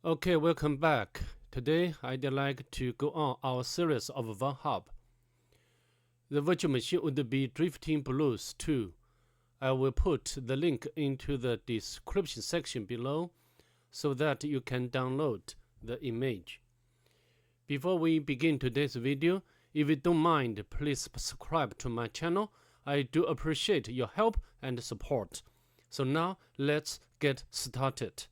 Okay, welcome back. Today I'd like to go on our series of Vulnhub. The virtual machine would be DriftingBlues 2. I will put the link into the description section below so that you can download the image. Before we begin today's video, if you don't mind, please subscribe to my channel. I do appreciate your help and support. So now let's get started.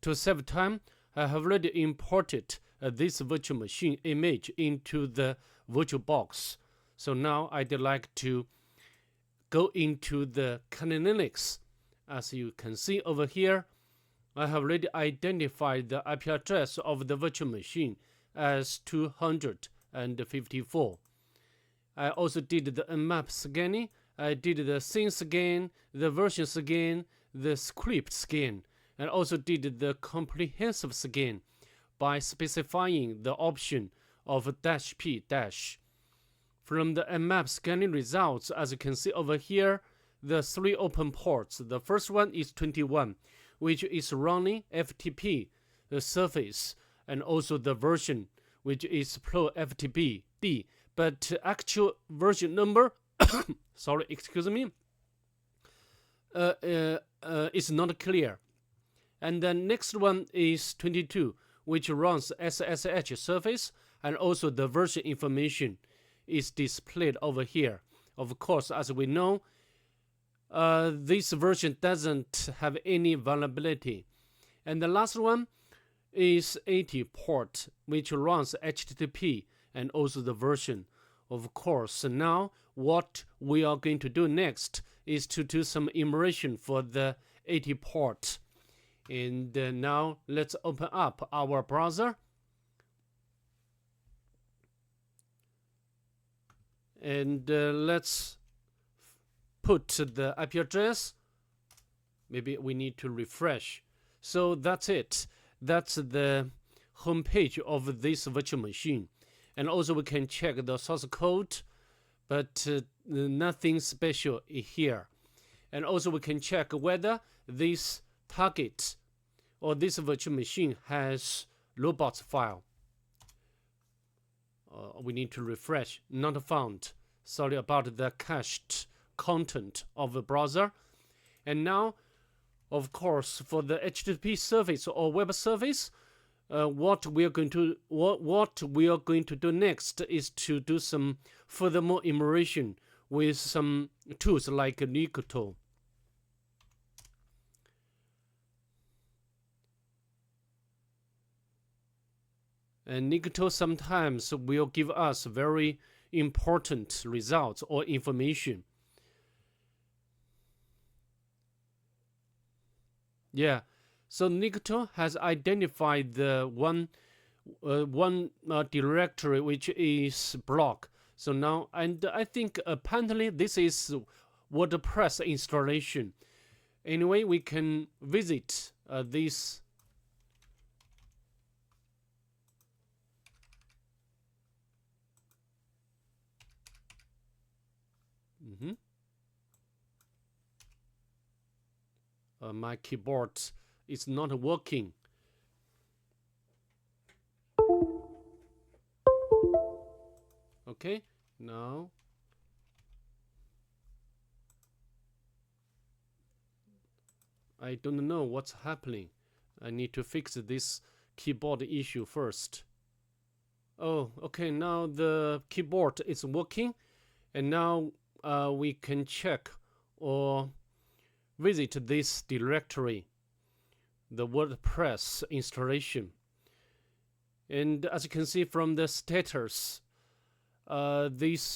To save time, I have already imported this virtual machine image into the VirtualBox. So now I'd like to go into the Kali Linux. As you can see over here, I have already identified the IP address of the virtual machine as 254. I also did the nmap scanning. I did the scene scan, the version scan, the script scan, and also did the comprehensive scan by specifying the option of -p-. From the nmap scanning results, as you can see over here, the three open ports. The first one is 21, which is running FTP the surface, and also the version, which is Pro FTP-D. But actual version number, sorry, excuse me, is not clear. And the next one is 22, which runs SSH surface, and also the version information is displayed over here. Of course, as we know, this version doesn't have any vulnerability. And the last one is 80 port, which runs HTTP and also the version. Of course, now what we are going to do next is to do some immersion for the 80 port. And now let's open up our browser. And let's put the IP address. Maybe we need to refresh. So that's it. That's the home page of this virtual machine. And also we can check the source code, but nothing special here. And also we can check whether this target or this virtual machine has robots file. We need to refresh. Not found. Sorry about the cached content of the browser. And now, of course, for the HTTP service or web service, what we are going to do next is to do some furthermore immersion with some tools like Nikto. And Nikto sometimes will give us very important results or information. Yeah, so Nikto has identified the one directory which is block. So now, and I think apparently this is WordPress installation. Anyway, we can visit this. My keyboard is not working. Okay, now I don't know what's happening. I need to fix this keyboard issue first. Oh, okay, now the keyboard is working, and now we can check or visit this directory, the WordPress installation. And as you can see from the status, the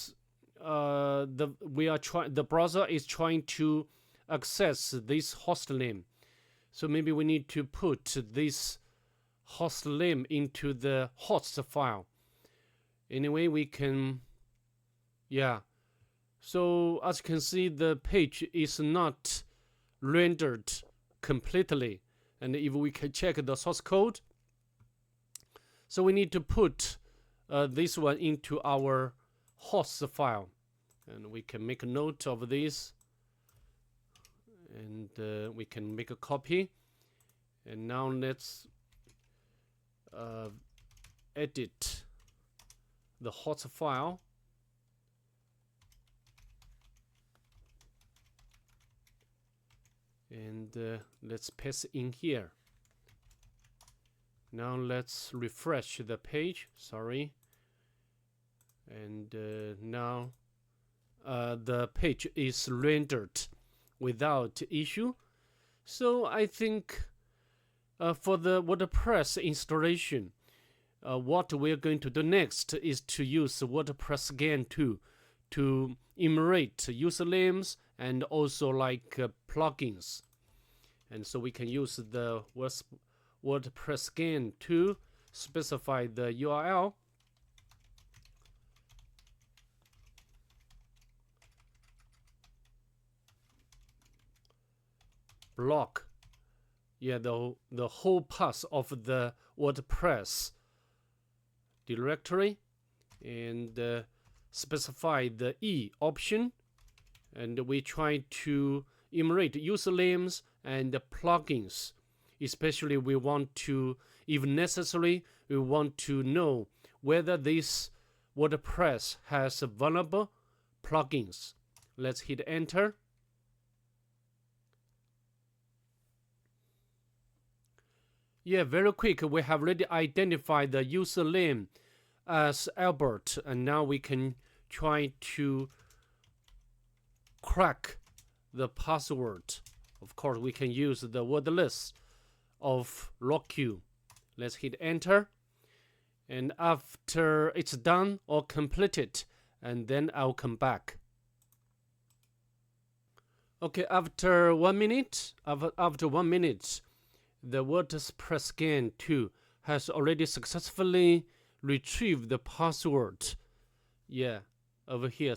browser is trying to access this host name. So maybe we need to put this host name into the host file. Anyway, we can, yeah. So as you can see, the page is not rendered completely. And if we can check the source code, so we need to put this one into our host file, and we can make a note of this, and we can make a copy. And now let's edit the host file. And let's paste in here. Now let's refresh the page. Sorry. And now the page is rendered without issue. So I think for the WordPress installation, what we're going to do next is to use WordPress Scan to enumerate usernames and also like plugins. And so we can use the WordPress Scan to specify the URL. Block, yeah, the whole path of the WordPress directory, and specify the E option, and we try to enumerate usernames and plugins. Especially we want to, if necessary, we want to know whether this WordPress has vulnerable plugins. Let's hit enter. Yeah, very quick. We have already identified the username as Albert, and now we can try to crack the password. Of course, we can use the word list of LockQ. Let's hit enter. And after it's done or completed, and then I'll come back. Okay, after 1 minute, the WordPress Scan 2 has already successfully retrieved the password. Yeah, over here,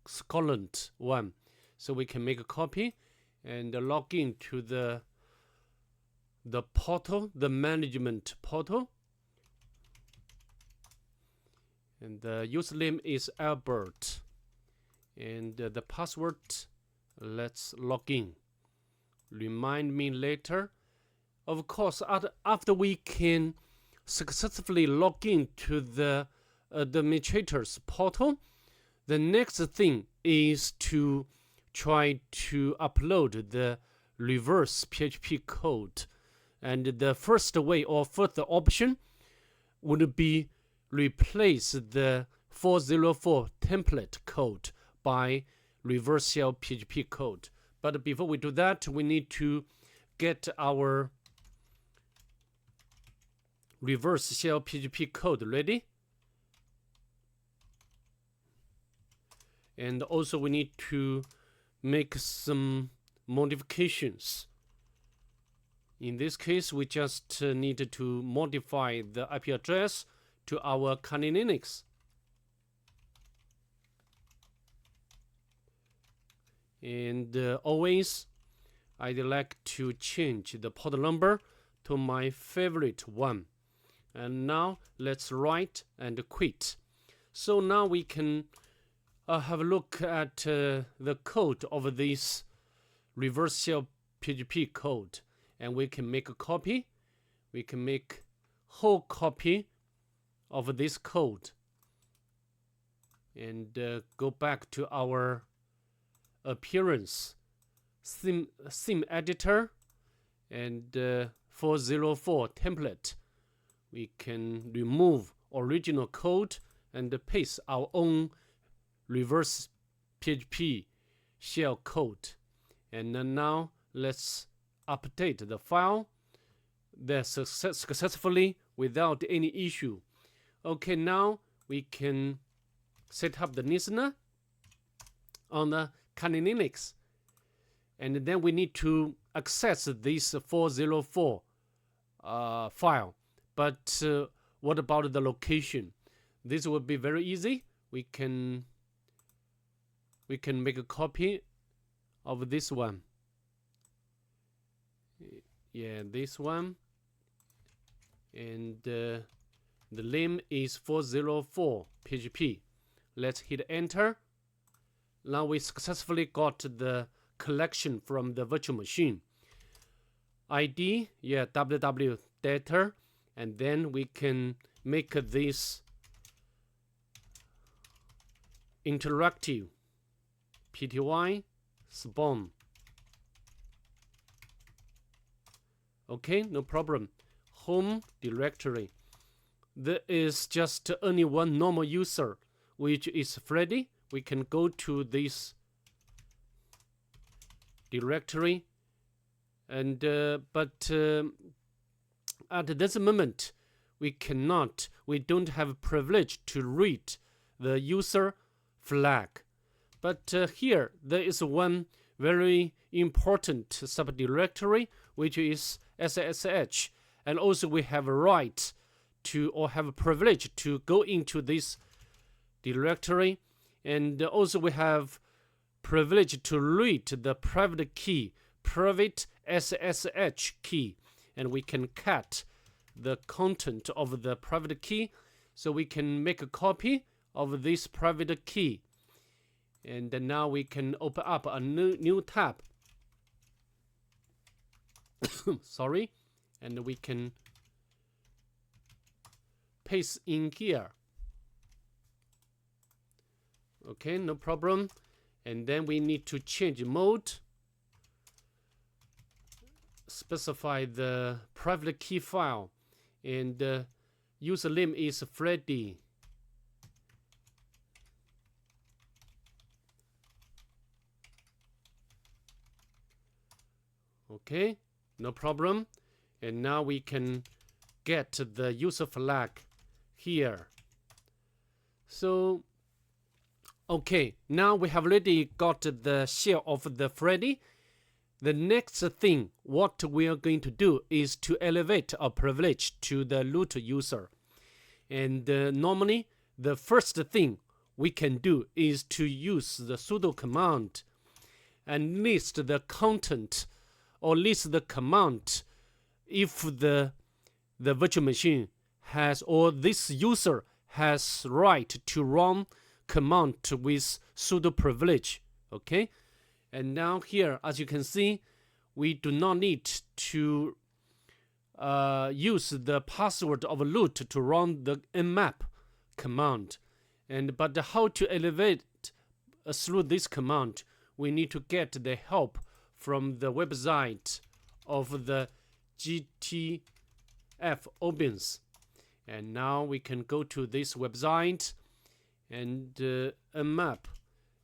Scotland 1. So we can make a copy and log in to the portal, the management portal. And the username is Albert. And the password, let's log in. Remind me later. Of course, after we can successfully log in to the administrator's portal, the next thing is to try to upload the reverse PHP code. And the first way or first option would be replace the 404 template code by reverse shell PHP code. But before we do that, we need to get our reverse shell PHP code ready. And also we need to make some modifications. In this case, we just need to modify the IP address to our Kali Linux. And always, I'd like to change the port number to my favorite one. And now let's write and quit. So now we can have a look at the code of this reverse shell PHP code. And we can make a copy. We can make whole copy of this code. And go back to our appearance theme editor and 404 template. We can remove original code and paste our own reverse PHP shell code. And then now let's update the file that successfully without any issue. Okay, now we can set up the listener on the Kali Linux. And then we need to access this 404 file. But what about the location? This will be very easy. We can make a copy of this one. Yeah, this one. And the name is 404 PHP. Let's hit enter. Now we successfully got the collection from the virtual machine. ID, yeah, www data, and then we can make this interactive pty spawn. Okay, no problem. Home directory. There is just only one normal user, which is Freddy. We can go to this directory, and but at this moment we don't have privilege to read the user flag. But here there is one very important subdirectory, which is SSH, and also we have a right to, or have a privilege to go into this directory, and also we have privilege to read the private key, private SSH key, and we can cut the content of the private key, so we can make a copy of this private key. And now we can open up a new tab. Sorry, and we can paste in here. Okay, no problem. And then we need to change mode, specify the private key file, and username is Freddy. Okay, no problem. And now we can get the user flag here. So okay, now we have already got the shell of the Freddy. The next thing what we are going to do is to elevate our privilege to the root user. And normally the first thing we can do is to use the sudo command and list the content, or list the command if the virtual machine has, or this user has right to run command with sudo privilege. Okay, and now here, as you can see, we do not need to use the password of root to run the nmap command. But how to elevate through this command, we need to get the help from the website of the GTF opens. And now we can go to this website and nmap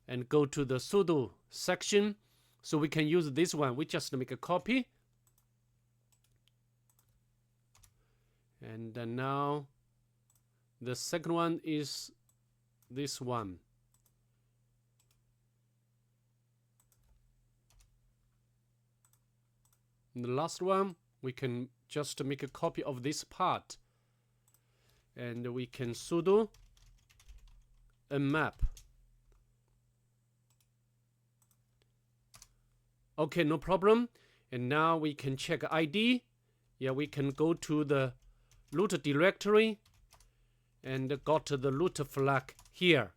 and go to the sudo section, so we can use this one. We just make a copy, and now the second one is this one. And the last one, we can just make a copy of this part, and we can sudo nmap. Okay, no problem. And now we can check ID. Yeah, we can go to the root directory and got the root flag here.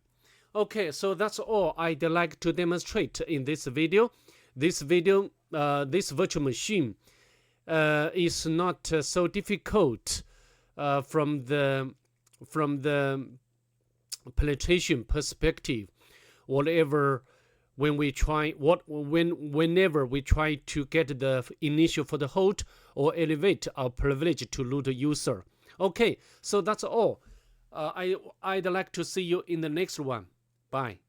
Okay, so that's all I'd like to demonstrate in this video. This virtual machine is not so difficult from the penetration perspective. Whenever we try to get the initial foothold or elevate our privilege to root user. Okay, so that's all. I'd like to see you in the next one. Bye.